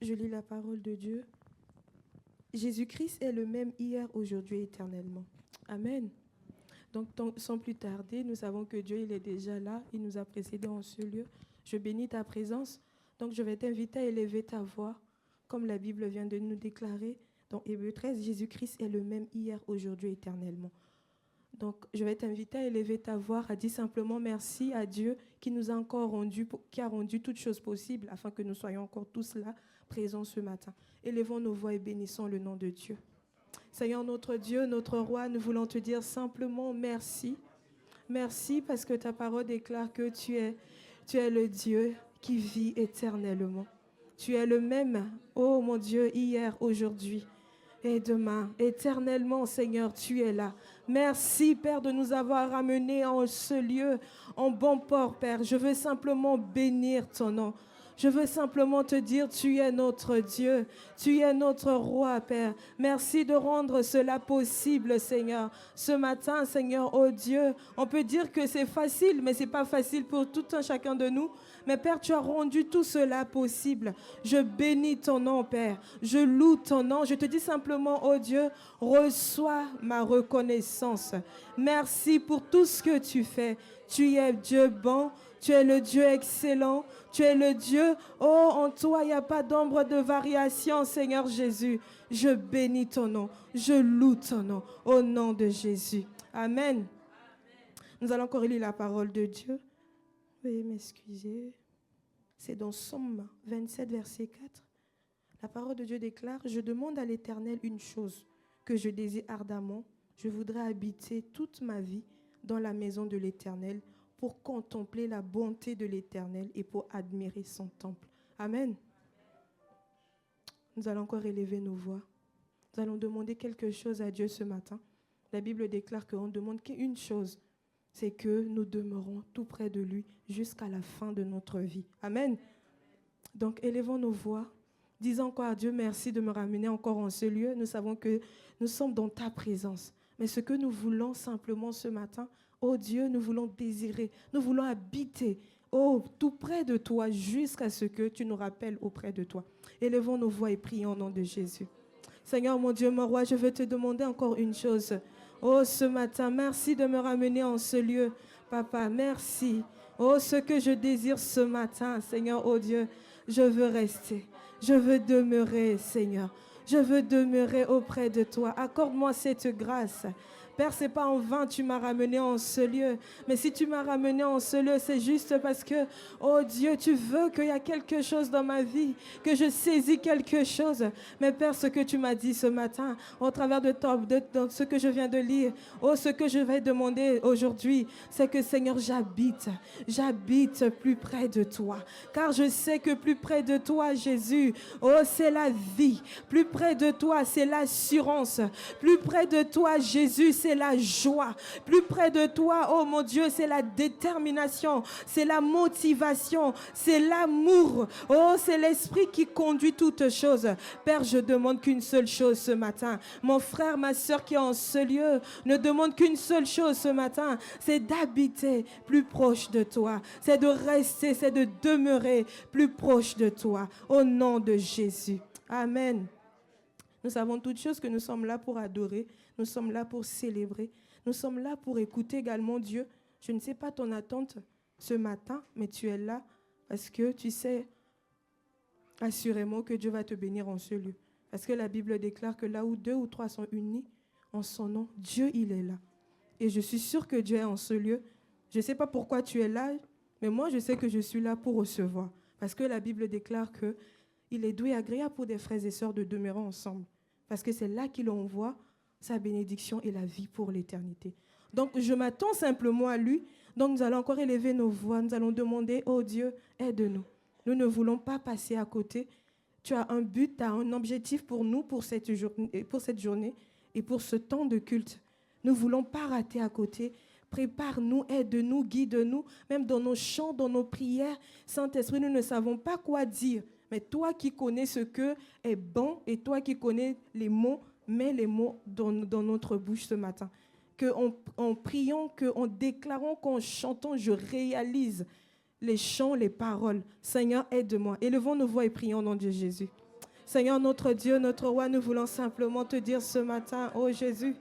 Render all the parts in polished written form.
Je lis la parole de Dieu. Jésus-Christ est le même hier, aujourd'hui et éternellement. Amen. Donc, sans plus tarder, nous savons que Dieu, il est déjà là. Il nous a précédés en ce lieu. Je bénis ta présence. Donc, je vais t'inviter à élever ta voix, comme la Bible vient de nous déclarer. Dans Hébreux 13, Jésus-Christ est le même hier, aujourd'hui et éternellement. Donc, je vais t'inviter à élever ta voix, à dire simplement merci à Dieu qui nous a encore qui a rendu toutes choses possibles afin que nous soyons encore tous là, présents ce matin. Élevons nos voix et bénissons le nom de Dieu. Seigneur notre Dieu, notre roi, nous voulons te dire simplement merci. Merci parce que ta parole déclare que tu es le Dieu qui vit éternellement. Tu es le même, oh mon Dieu, hier, aujourd'hui et demain. Éternellement, Seigneur, tu es là. Merci, Père, de nous avoir ramenés en ce lieu, en bon port, Père. Je veux simplement bénir ton nom. Je veux simplement te dire, tu es notre Dieu, tu es notre roi, Père. Merci de rendre cela possible, Seigneur. Ce matin, Seigneur, oh Dieu, on peut dire que c'est facile, mais ce n'est pas facile pour tout un chacun de nous. Mais Père, tu as rendu tout cela possible. Je bénis ton nom, Père. Je loue ton nom. Je te dis simplement, oh Dieu, reçois ma reconnaissance. Merci pour tout ce que tu fais. Tu es Dieu bon. Tu es le Dieu excellent. Tu es le Dieu, oh, en toi, il n'y a pas d'ombre de variation, Seigneur Jésus. Je bénis ton nom. Je loue ton nom. Au nom de Jésus. Amen. Nous allons encore lire la parole de Dieu. Veuillez m'excuser. C'est dans Somme 27, verset 4. La parole de Dieu déclare, « Je demande à l'Éternel une chose que je désire ardemment. Je voudrais habiter toute ma vie dans la maison de l'Éternel pour contempler la bonté de l'Éternel et pour admirer son temple. » Amen. Nous allons encore élever nos voix. Nous allons demander quelque chose à Dieu ce matin. La Bible déclare qu'on ne demande qu'une chose, c'est que nous demeurons tout près de lui jusqu'à la fin de notre vie. Amen. Donc, élevons nos voix. Disons encore à Dieu, merci de me ramener encore en ce lieu. Nous savons que nous sommes dans ta présence. Mais ce que nous voulons simplement ce matin, oh Dieu, nous voulons désirer, nous voulons habiter, oh, tout près de toi jusqu'à ce que tu nous rappelles auprès de toi. Élevons nos voix et prions au nom de Jésus. Seigneur, mon Dieu, mon roi, je veux te demander encore une chose. Oh, ce matin, merci de me ramener en ce lieu. Papa, merci. Oh, ce que je désire ce matin, Seigneur, oh Dieu, je veux rester. Je veux demeurer, Seigneur. Je veux demeurer auprès de toi. Accorde-moi cette grâce. Père, ce n'est pas en vain que tu m'as ramené en ce lieu. Mais si tu m'as ramené en ce lieu, c'est juste parce que, oh Dieu, tu veux qu'il y a quelque chose dans ma vie, que je saisis quelque chose. Mais Père, ce que tu m'as dit ce matin, au travers de ce que je viens de lire, oh, ce que je vais demander aujourd'hui, c'est que Seigneur, j'habite plus près de toi. Car je sais que plus près de toi, Jésus, oh, c'est la vie. Plus près de toi, c'est l'assurance. Plus près de toi, Jésus, c'est la joie. Plus près de toi, oh mon Dieu, c'est la détermination, c'est la motivation, c'est l'amour. Oh, c'est l'esprit qui conduit toutes choses. Père, je demande qu'une seule chose ce matin. Mon frère, ma soeur qui est en ce lieu, ne demande qu'une seule chose ce matin, c'est d'habiter plus proche de toi. C'est de rester, c'est de demeurer plus proche de toi. Au nom de Jésus. Amen. Nous savons toutes choses que nous sommes là pour adorer, nous sommes là pour célébrer, nous sommes là pour écouter également Dieu. Je ne sais pas ton attente ce matin, mais tu es là parce que tu sais assurément que Dieu va te bénir en ce lieu. Parce que la Bible déclare que là où 2 ou 3 sont unis en son nom, Dieu, il est là. Et je suis sûre que Dieu est en ce lieu. Je ne sais pas pourquoi tu es là, mais moi, je sais que je suis là pour recevoir. Parce que la Bible déclare que il est doux et agréable pour des frères et sœurs de demeurer ensemble. Parce que c'est là qu'il envoie sa bénédiction et la vie pour l'éternité. Donc, je m'attends simplement à lui. Donc, nous allons encore élever nos voix. Nous allons demander, oh Dieu, aide-nous. Nous ne voulons pas passer à côté. Tu as un but, tu as un objectif pour nous, pour cette journée et pour ce temps de culte. Nous ne voulons pas rater à côté. Prépare-nous, aide-nous, guide-nous, même dans nos chants, dans nos prières. Saint-Esprit, nous ne savons pas quoi dire. Mais toi qui connais ce que est bon et toi qui connais les mots, mets les mots dans notre bouche ce matin. Qu'en priant, qu'en déclarant, qu'en chantant, je réalise les chants, les paroles. Seigneur, aide-moi. Élevons nos voix et prions au nom de Jésus. Seigneur, notre Dieu, notre roi, nous voulons simplement te dire ce matin, oh Jésus,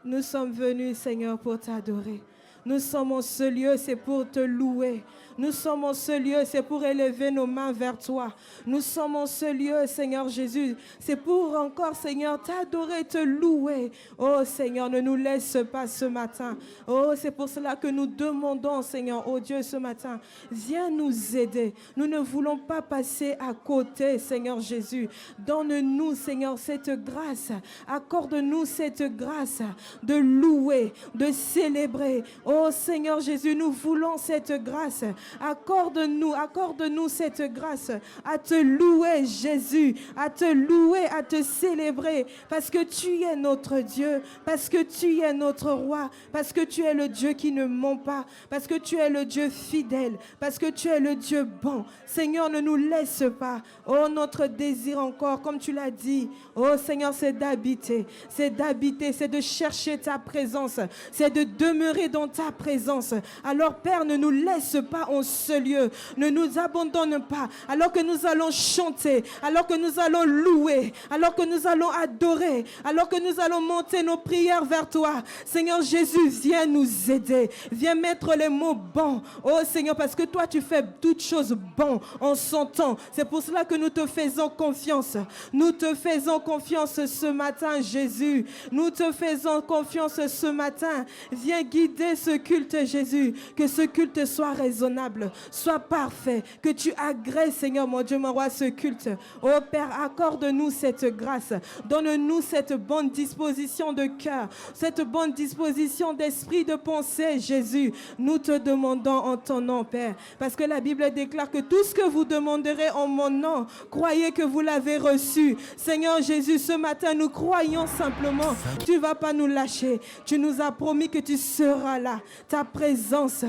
nous sommes venus, Seigneur, pour t'adorer. Nous sommes en ce lieu, c'est pour te louer. Nous sommes en ce lieu, c'est pour élever nos mains vers toi. Nous sommes en ce lieu, Seigneur Jésus, c'est pour encore, Seigneur, t'adorer, te louer. Oh Seigneur, ne nous laisse pas ce matin. Oh, c'est pour cela que nous demandons, Seigneur, oh Dieu, ce matin, viens nous aider. Nous ne voulons pas passer à côté, Seigneur Jésus. Donne-nous, Seigneur, cette grâce. Accorde-nous cette grâce de louer, de célébrer. Oh Seigneur Jésus, nous voulons cette grâce. Accorde-nous cette grâce à te louer, Jésus, à te louer, à te célébrer, parce que tu es notre Dieu, parce que tu es notre roi, parce que tu es le Dieu qui ne ment pas, parce que tu es le Dieu fidèle, parce que tu es le Dieu bon. Seigneur, ne nous laisse pas. Oh, notre désir encore, comme tu l'as dit, oh Seigneur, c'est d'habiter, c'est de chercher ta présence, c'est de demeurer dans ta présence. Alors Père, ne nous laisse pas en ce lieu, ne nous abandonne pas, alors que nous allons chanter, alors que nous allons louer, alors que nous allons adorer, alors que nous allons monter nos prières vers toi. Seigneur Jésus, viens nous aider, viens mettre les mots bons. Oh Seigneur, parce que toi tu fais toutes choses bonnes en son temps. C'est pour cela que nous te faisons confiance. Nous te faisons confiance ce matin, Jésus. Nous te faisons confiance ce matin. Viens guider ce culte, Jésus. Que ce culte soit raisonnable, soit parfait. Que tu agrées, Seigneur, mon Dieu, mon roi, ce culte. Oh Père, accorde-nous cette grâce. Donne-nous cette bonne disposition de cœur, cette bonne disposition d'esprit, de pensée, Jésus. Nous te demandons en ton nom, Père. Parce que la Bible déclare que tout ce que vous demanderez en mon nom, croyez que vous l'avez reçu. Seigneur Jésus, ce matin, nous croyons simplement. Tu ne vas pas nous lâcher. Tu nous as promis que tu seras là. Ta présence,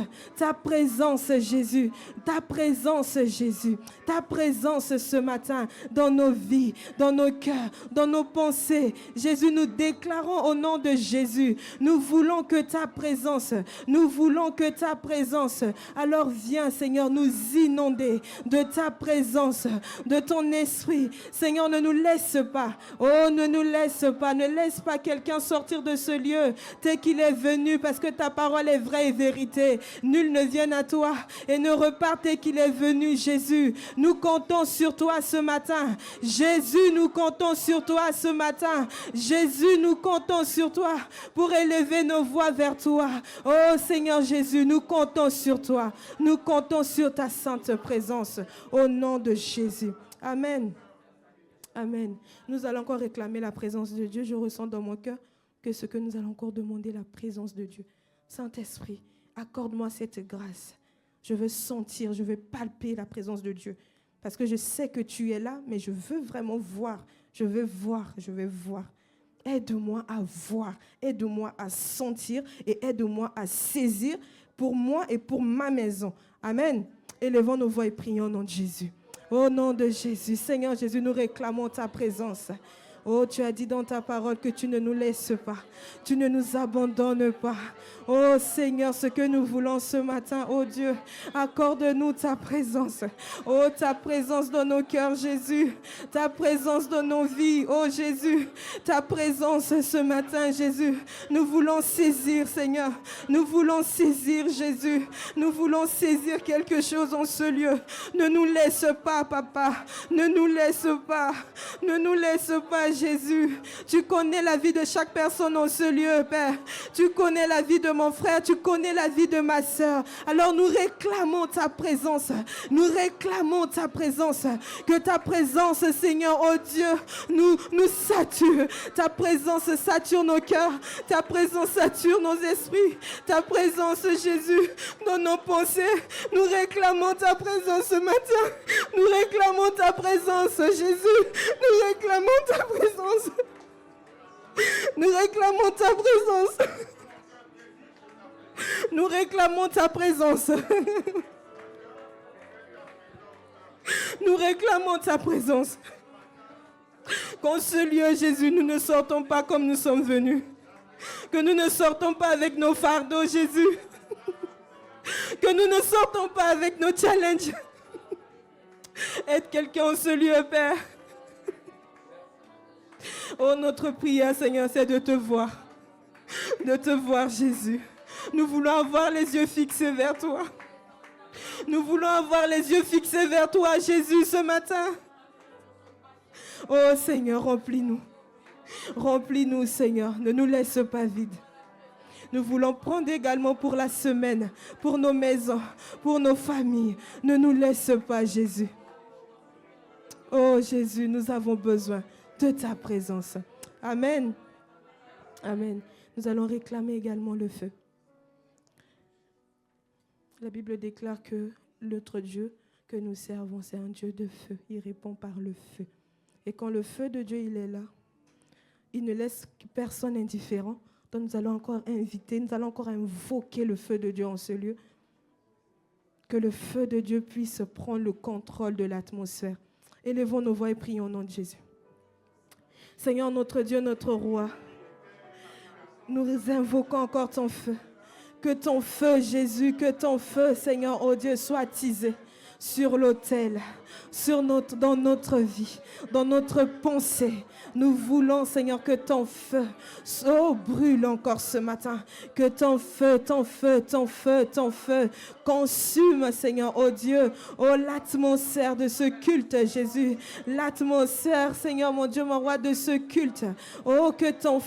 Jésus. Ta présence, Jésus. Ta présence ce matin dans nos vies, dans nos cœurs, dans nos pensées. Jésus, nous déclarons au nom de Jésus. Nous voulons que ta présence, alors viens, Seigneur, nous inonder de ta présence, de ton esprit. Seigneur, ne nous laisse pas. Oh, ne nous laisse pas. Ne laisse pas quelqu'un sortir de ce lieu tel qu'il est venu, parce que ta parole est vraie et vérité. Nul ne vienne à toi et ne reparte tel qu'il est venu, Jésus. Nous comptons sur toi ce matin. Jésus, nous comptons sur toi ce matin. Jésus, nous comptons sur toi pour élever nos voix vers toi. Oh Seigneur Jésus, nous comptons sur toi. Nous comptons sur ta sainte présence. Au nom de Jésus. Amen. Amen. Nous allons encore réclamer la présence de Dieu. Je ressens dans mon cœur que ce que nous allons encore demander, la présence de Dieu. Saint-Esprit, accorde-moi cette grâce. Je veux sentir, je veux palper la présence de Dieu. Parce que je sais que tu es là, mais je veux vraiment voir. Je veux voir. Aide-moi à voir, aide-moi à sentir et aide-moi à saisir pour moi et pour ma maison. Amen. Élevons nos voix et prions au nom de Jésus. Au nom de Jésus, Seigneur Jésus, nous réclamons ta présence. Oh, tu as dit dans ta parole que tu ne nous laisses pas. Tu ne nous abandonnes pas. Oh Seigneur, ce que nous voulons ce matin, oh Dieu, accorde-nous ta présence. Oh, ta présence dans nos cœurs, Jésus. Ta présence dans nos vies, oh Jésus. Ta présence ce matin, Jésus. Nous voulons saisir, Seigneur. Nous voulons saisir, Jésus. Nous voulons saisir quelque chose en ce lieu. Ne nous laisse pas, Papa. Ne nous laisse pas. Ne nous laisse pas, Jésus. Tu connais la vie de chaque personne en ce lieu, Père. Tu connais la vie de mon frère. Tu connais la vie de ma soeur. Alors nous réclamons ta présence. Nous réclamons ta présence. Que ta présence, Seigneur, oh Dieu, nous sature. Ta présence sature nos cœurs. Ta présence sature nos esprits. Ta présence, Jésus, dans nos pensées. Nous réclamons ta présence ce matin. Nous réclamons ta présence, Jésus. Nous réclamons ta présence. Nous réclamons ta présence. Nous réclamons ta présence. Nous réclamons ta présence. Qu'en ce lieu, Jésus, nous ne sortons pas comme nous sommes venus. Que nous ne sortons pas avec nos fardeaux, Jésus. Que nous ne sortons pas avec nos challenges. Aide quelqu'un en ce lieu, Père. Oh, notre prière, Seigneur, c'est de te voir. De te voir, Jésus. Nous voulons avoir les yeux fixés vers toi. Nous voulons avoir les yeux fixés vers toi, Jésus, ce matin. Oh, Seigneur, remplis-nous. Remplis-nous, Seigneur. Ne nous laisse pas vides. Nous voulons prendre également pour la semaine, pour nos maisons, pour nos familles. Ne nous laisse pas, Jésus. Oh, Jésus, nous avons besoin de ta présence. Amen. Amen. Nous allons réclamer également le feu. La Bible déclare que notre Dieu que nous servons, c'est un Dieu de feu. Il répond par le feu. Et quand le feu de Dieu, il est là, il ne laisse personne indifférent. Donc nous allons encore inviter, nous allons encore invoquer le feu de Dieu en ce lieu. Que le feu de Dieu puisse prendre le contrôle de l'atmosphère. Élevons nos voix et prions au nom de Jésus. Seigneur, notre Dieu, notre roi, nous invoquons encore ton feu. Que ton feu, Jésus, que ton feu, Seigneur, oh Dieu, soit attisé sur l'autel, dans notre vie, dans notre pensée. Nous voulons, Seigneur, que ton feu brûle encore ce matin. Que ton feu consume, Seigneur, oh Dieu, oh l'atmosphère de ce culte, Jésus. L'atmosphère, Seigneur, mon Dieu, mon roi, de ce culte. Oh, que ton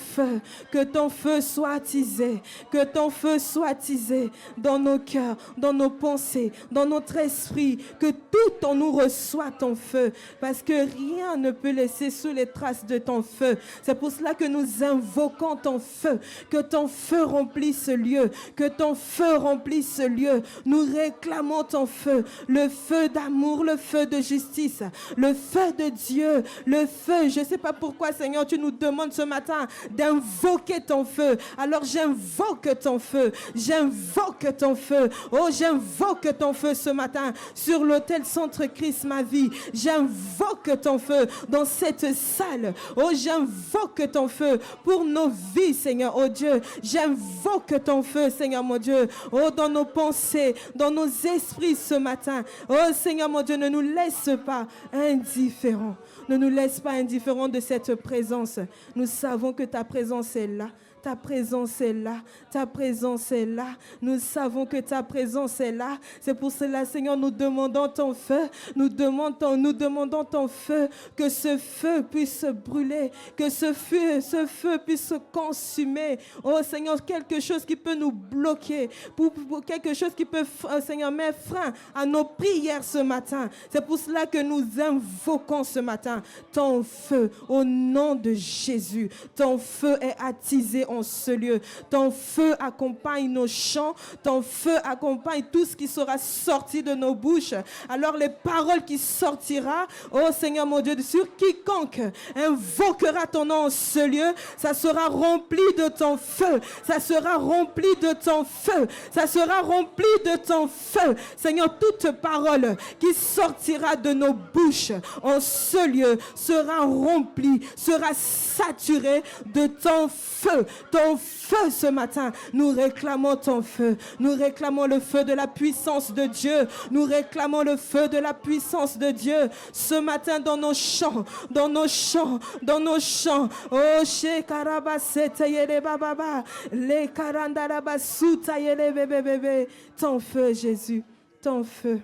feu soit attisé. Que ton feu soit attisé dans nos cœurs, dans nos pensées, dans notre esprit. Que tout en nous reçoit ton feu. Parce que rien ne peut laisser sous les traces de ton feu. C'est pour cela que nous invoquons ton feu. Que ton feu remplisse ce lieu. Que ton feu remplisse ce lieu. Nous réclamons ton feu. Le feu d'amour, le feu de justice. Le feu de Dieu. Le feu. Je ne sais pas pourquoi, Seigneur, tu nous demandes ce matin d'invoquer ton feu. Alors j'invoque ton feu. J'invoque ton feu. Oh, j'invoque ton feu ce matin sur l'autel Centre Christ ma vie. J'invoque ton feu dans cette salle. Oh, j'invoque ton feu pour nos vies, Seigneur, oh Dieu. J'invoque ton feu, Seigneur, mon Dieu. Oh, dans nos pensées, dans nos esprits ce matin. Oh, Seigneur, mon Dieu, ne nous laisse pas indifférents. Ne nous laisse pas indifférents de cette présence. Nous savons que ta présence est là. Ta présence est là, ta présence est là. Nous savons que ta présence est là. C'est pour cela, Seigneur, nous demandons ton feu. Nous demandons ton feu, que ce feu puisse brûler, que ce feu puisse consumer. Oh Seigneur, quelque chose qui peut nous bloquer, pour quelque chose qui peut, Seigneur, mettre frein à nos prières ce matin. C'est pour cela que nous invoquons ce matin ton feu au nom de Jésus. Ton feu est attisé en ce lieu. Ton feu accompagne nos chants. Ton feu accompagne tout ce qui sera sorti de nos bouches. Alors les paroles qui sortira, oh Seigneur mon Dieu, sur quiconque invoquera ton nom en ce lieu, ça sera rempli de ton feu. Ça sera rempli de ton feu. Ça sera rempli de ton feu. Seigneur, toute parole qui sortira de nos bouches en ce lieu sera remplie, sera saturée de ton feu. Ton feu ce matin. Nous réclamons ton feu. Nous réclamons le feu de la puissance de Dieu. Nous réclamons le feu de la puissance de Dieu. Ce matin dans nos champs, dans nos champs, dans nos champs. Oh, shekarabasete bababa. Le karandarabasuta bébé. Ton feu, Jésus. Ton feu.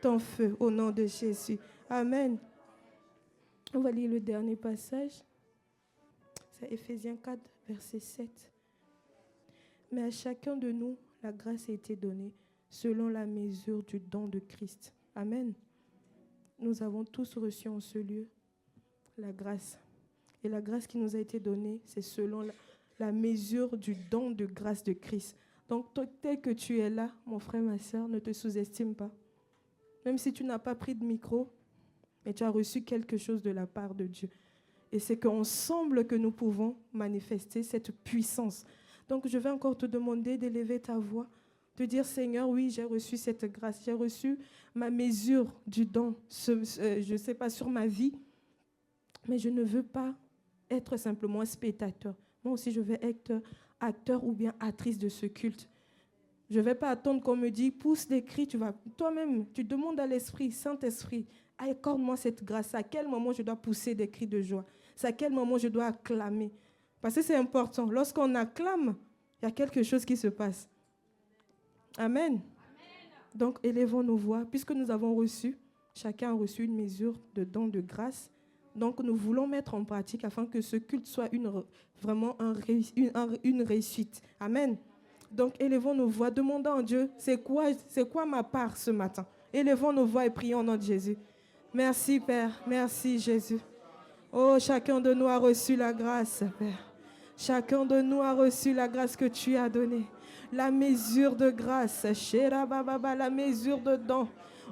Ton feu, au nom de Jésus. Amen. On va lire le dernier passage. C'est Éphésiens 4, verset 7. Mais à chacun de nous, la grâce a été donnée selon la mesure du don de Christ. Amen. Nous avons tous reçu en ce lieu la grâce. Et la grâce qui nous a été donnée, c'est selon la mesure du don de grâce de Christ. Donc, tel que tu es là, mon frère, ma soeur, ne te sous-estime pas. Même si tu n'as pas pris de micro, mais tu as reçu quelque chose de la part de Dieu. Et c'est qu'ensemble que nous pouvons manifester cette puissance. Donc, je vais encore te demander d'élever ta voix, de dire, Seigneur, oui, j'ai reçu cette grâce, j'ai reçu ma mesure du don, je ne sais pas, sur ma vie, mais je ne veux pas être simplement spectateur. Moi aussi, je veux être acteur ou bien actrice de ce culte. Je ne vais pas attendre qu'on me dise, pousse des cris, toi-même, tu demandes à l'Esprit, Saint-Esprit, accorde-moi cette grâce. À quel moment je dois pousser des cris de joie? C'est à quel moment je dois acclamer? Parce que c'est important. Lorsqu'on acclame, il y a quelque chose qui se passe. Amen. Donc, élevons nos voix, puisque nous avons reçu, chacun a reçu une mesure de don de grâce. Donc, nous voulons mettre en pratique afin que ce culte soit vraiment une réussite. Amen. Donc, élevons nos voix, demandons à Dieu, c'est quoi ma part ce matin? Élevons nos voix et prions au nom de Jésus. Merci, Père. Merci, Jésus. Oh, chacun de nous a reçu la grâce, Père. Chacun de nous a reçu la grâce que tu as donnée. La mesure de grâce, la mesure de don.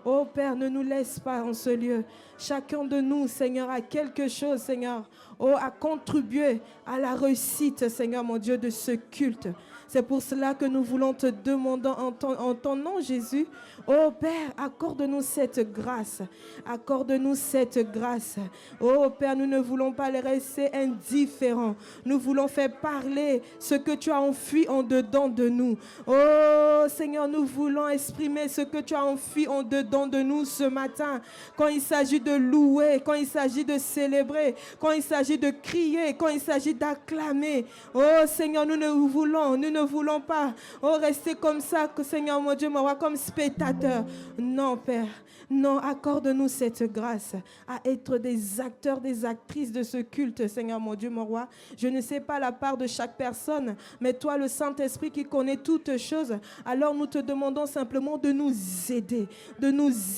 Oh Père, ne nous laisse pas en ce lieu. Chacun de nous, Seigneur, a quelque chose, Seigneur, à contribuer à la réussite, Seigneur, mon Dieu, de ce culte. C'est pour cela que nous voulons te demander en ton nom, Jésus. Oh Père, accorde-nous cette grâce. Accorde-nous cette grâce. Oh Père, nous ne voulons pas les rester indifférents. Nous voulons faire parler ce que tu as enfui en dedans de nous. Oh Seigneur, nous voulons exprimer ce que tu as enfui en dedans de nous ce matin. Quand il s'agit de louer, quand il s'agit de célébrer, quand il s'agit de crier, quand il s'agit d'acclamer. Oh Seigneur, nous ne voulons pas rester comme ça, que Seigneur mon Dieu, mon roi, comme spectateur. Non, Père. Non, accorde-nous cette grâce à être des acteurs, des actrices de ce culte, Seigneur mon Dieu, mon roi. Je ne sais pas la part de chaque personne, mais toi, le Saint-Esprit qui connaît toutes choses, alors nous te demandons simplement de nous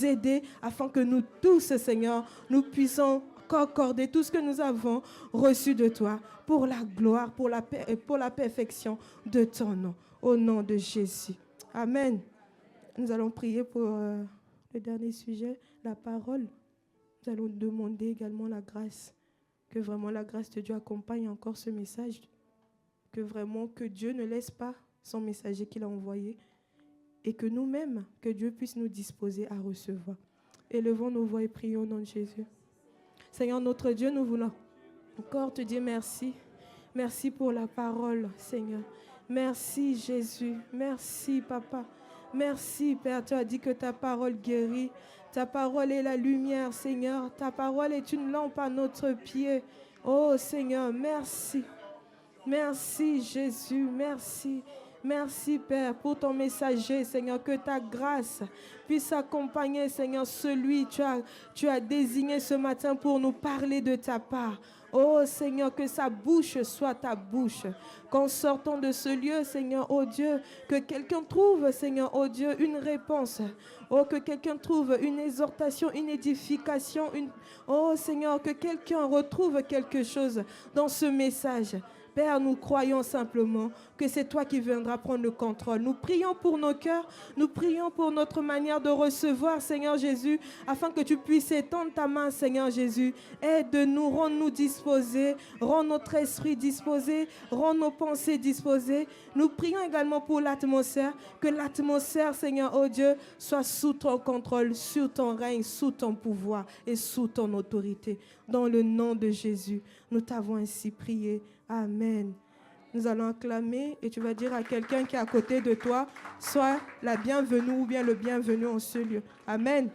aider afin que nous tous, Seigneur, nous puissions accorder tout ce que nous avons reçu de toi pour la gloire, pour la paix et pour la perfection de ton nom. Au nom de Jésus. Amen. Nous allons prier pour le dernier sujet, la parole. Nous allons demander également la grâce. Que vraiment la grâce de Dieu accompagne encore ce message. Que vraiment que Dieu ne laisse pas son messager qu'il a envoyé. Et que nous-mêmes, que Dieu puisse nous disposer à recevoir. Élevons nos voix et prions au nom de Jésus. Seigneur notre Dieu, nous voulons encore te dire merci. Merci pour la parole, Seigneur. Merci, Jésus. Merci, Papa. Merci, Père. Tu as dit que ta parole guérit. Ta parole est la lumière, Seigneur. Ta parole est une lampe à notre pied. Oh, Seigneur, merci. Merci, Jésus. Merci. Merci, Père, pour ton messager, Seigneur, que ta grâce puisse accompagner, Seigneur, celui que tu as désigné ce matin pour nous parler de ta part. Oh, Seigneur, que sa bouche soit ta bouche. Qu'en sortant de ce lieu, Seigneur, oh Dieu, que quelqu'un trouve, Seigneur, oh Dieu, une réponse. Oh, que quelqu'un trouve une exhortation, une édification. Oh, Seigneur, que quelqu'un retrouve quelque chose dans ce message. Père, nous croyons simplement que c'est toi qui viendras prendre le contrôle. Nous prions pour nos cœurs, nous prions pour notre manière de recevoir, Seigneur Jésus, afin que tu puisses étendre ta main, Seigneur Jésus. Aide-nous, rends-nous disposés, rends notre esprit disposé, rends nos pensées disposées. Nous prions également pour l'atmosphère, que l'atmosphère, Seigneur, oh Dieu, soit sous ton contrôle, sous ton règne, sous ton pouvoir et sous ton autorité. Dans le nom de Jésus, nous t'avons ainsi prié. Amen. Nous allons acclamer et tu vas dire à quelqu'un qui est à côté de toi, sois la bienvenue ou bien le bienvenu en ce lieu. Amen.